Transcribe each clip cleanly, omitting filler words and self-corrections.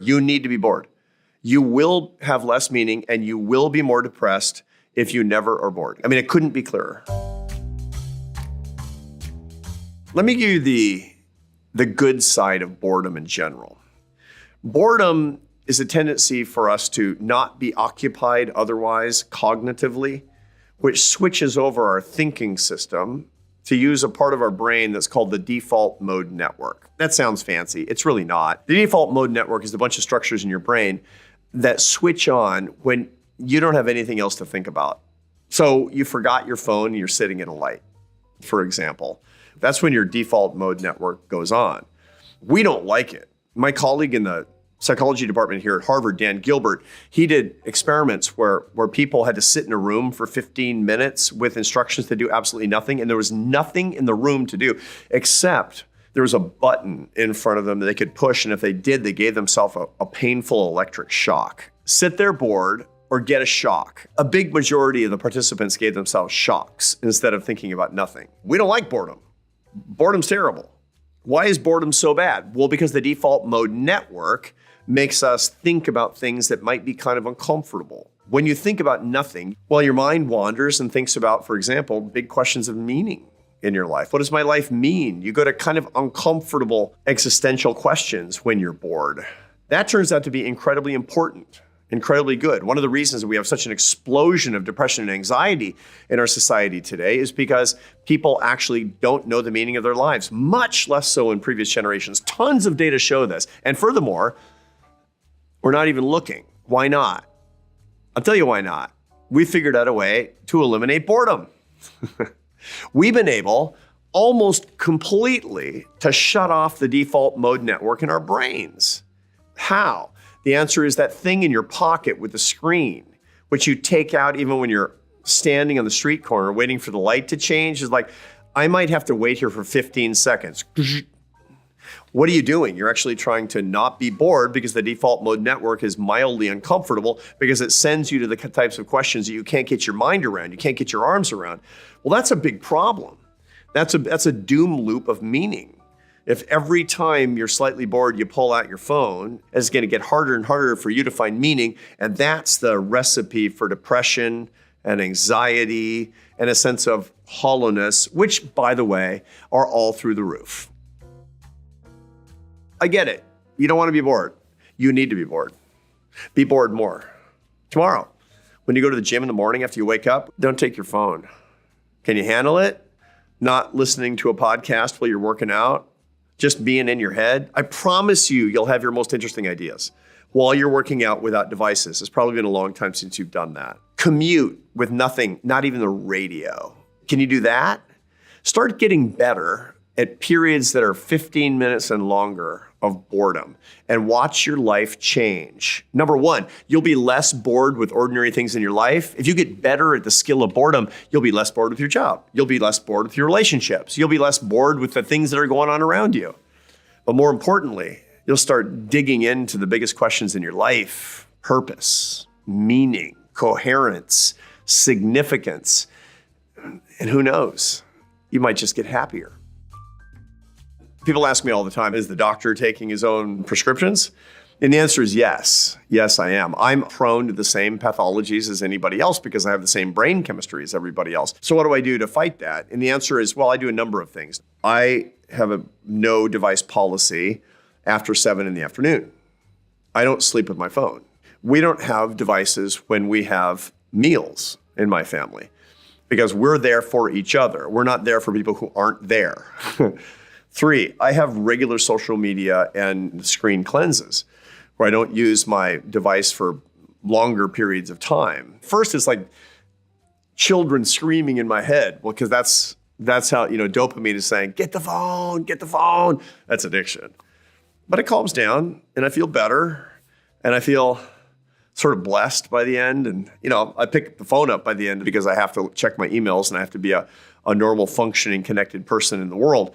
You need to be bored. You will have less meaning and you will be more depressed if you never are bored. I mean, it couldn't be clearer. Let me give you the good side of boredom in general. Boredom is a tendency for us to not be occupied otherwise cognitively, which switches over our thinking system to use a part of our brain that's called the default mode network. That sounds fancy. It's really not. The default mode network is a bunch of structures in your brain that switch on when you don't have anything else to think about. So you forgot your phone and you're sitting in a light, for example. That's when your default mode network goes on. We don't like it. My colleague in the psychology department here at Harvard, Dan Gilbert, he did experiments where people had to sit in a room for 15 minutes with instructions to do absolutely nothing, and there was nothing in the room to do except there was a button in front of them that they could push, and if they did, they gave themselves a painful electric shock. Sit there bored or get a shock. A big majority of the participants gave themselves shocks instead of thinking about nothing. We don't like boredom. Boredom's terrible. Why is boredom so bad? Well, because the default mode network makes us think about things that might be kind of uncomfortable. When you think about nothing, well, your mind wanders and thinks about, for example, big questions of meaning in your life. What does my life mean? You go to kind of uncomfortable existential questions when you're bored. That turns out to be incredibly important, incredibly good. One of the reasons that we have such an explosion of depression and anxiety in our society today is because people actually don't know the meaning of their lives, much less so in previous generations. Tons of data show this. And furthermore, we're not even looking. Why not? I'll tell you why not. We figured out a way to eliminate boredom. We've been able almost completely to shut off the default mode network in our brains. How? The answer is that thing in your pocket with the screen, which you take out even when you're standing on the street corner waiting for the light to change. Is like, I might have to wait here for 15 seconds. What are you doing? You're actually trying to not be bored because the default mode network is mildly uncomfortable because it sends you to the types of questions that you can't get your mind around, you can't get your arms around. Well, that's a big problem. That's a doom loop of meaning. If every time you're slightly bored, you pull out your phone, it's going to get harder and harder for you to find meaning. And that's the recipe for depression and anxiety and a sense of hollowness, which, by the way, are all through the roof. I get it. You don't want to be bored. You need to be bored. Be bored more. Tomorrow, when you go to the gym in the morning after you wake up, don't take your phone. Can you handle it? Not listening to a podcast while you're working out? Just being in your head? I promise you'll have your most interesting ideas while you're working out without devices. It's probably been a long time since you've done that. Commute with nothing, not even the radio. Can you do that? Start getting better at periods that are 15 minutes and longer of boredom and watch your life change. Number one, you'll be less bored with ordinary things in your life. If you get better at the skill of boredom, you'll be less bored with your job. You'll be less bored with your relationships. You'll be less bored with the things that are going on around you. But more importantly, you'll start digging into the biggest questions in your life: purpose, meaning, coherence, significance. And who knows, you might just get happier. People ask me all the time, is the doctor taking his own prescriptions? And the answer is yes. Yes, I am. I'm prone to the same pathologies as anybody else because I have the same brain chemistry as everybody else. So what do I do to fight that? And the answer is, well, I do a number of things. I have a no device policy after 7 in the afternoon. I don't sleep with my phone. We don't have devices when we have meals in my family because we're there for each other. We're not there for people who aren't there. 3, I have regular social media and screen cleanses where I don't use my device for longer periods of time. First, it's like children screaming in my head. Well, because that's how, dopamine is saying, get the phone, get the phone. That's addiction. But it calms down and I feel better and I feel sort of blessed by the end. And, I pick the phone up by the end because I have to check my emails and I have to be a normal functioning connected person in the world.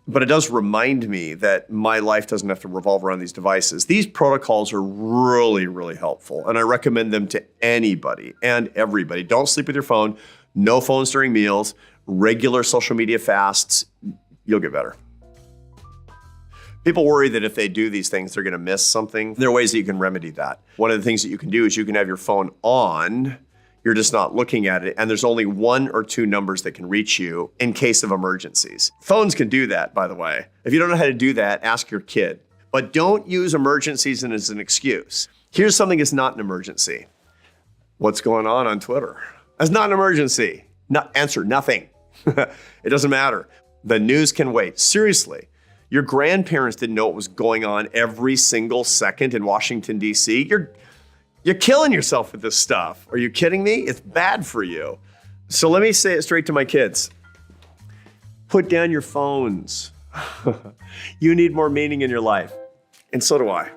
But it does remind me that my life doesn't have to revolve around these devices. These protocols are really, really helpful. And I recommend them to anybody and everybody. Don't sleep with your phone. No phones during meals. Regular social media fasts. You'll get better. People worry that if they do these things, they're going to miss something. There are ways that you can remedy that. One of the things that you can do is you can have your phone on, you're just not looking at it, and there's only 1 or 2 numbers that can reach you in case of emergencies. Phones can do that, by the way. If you don't know how to do that, ask your kid. But don't use emergencies as an excuse. Here's something that's not an emergency. What's going on Twitter? That's not an emergency. Answer nothing. It doesn't matter. The news can wait. Seriously, your grandparents didn't know what was going on every single second in Washington, D.C. You're killing yourself with this stuff. Are you kidding me? It's bad for you. So let me say it straight to my kids. Put down your phones. You need more meaning in your life. And so do I.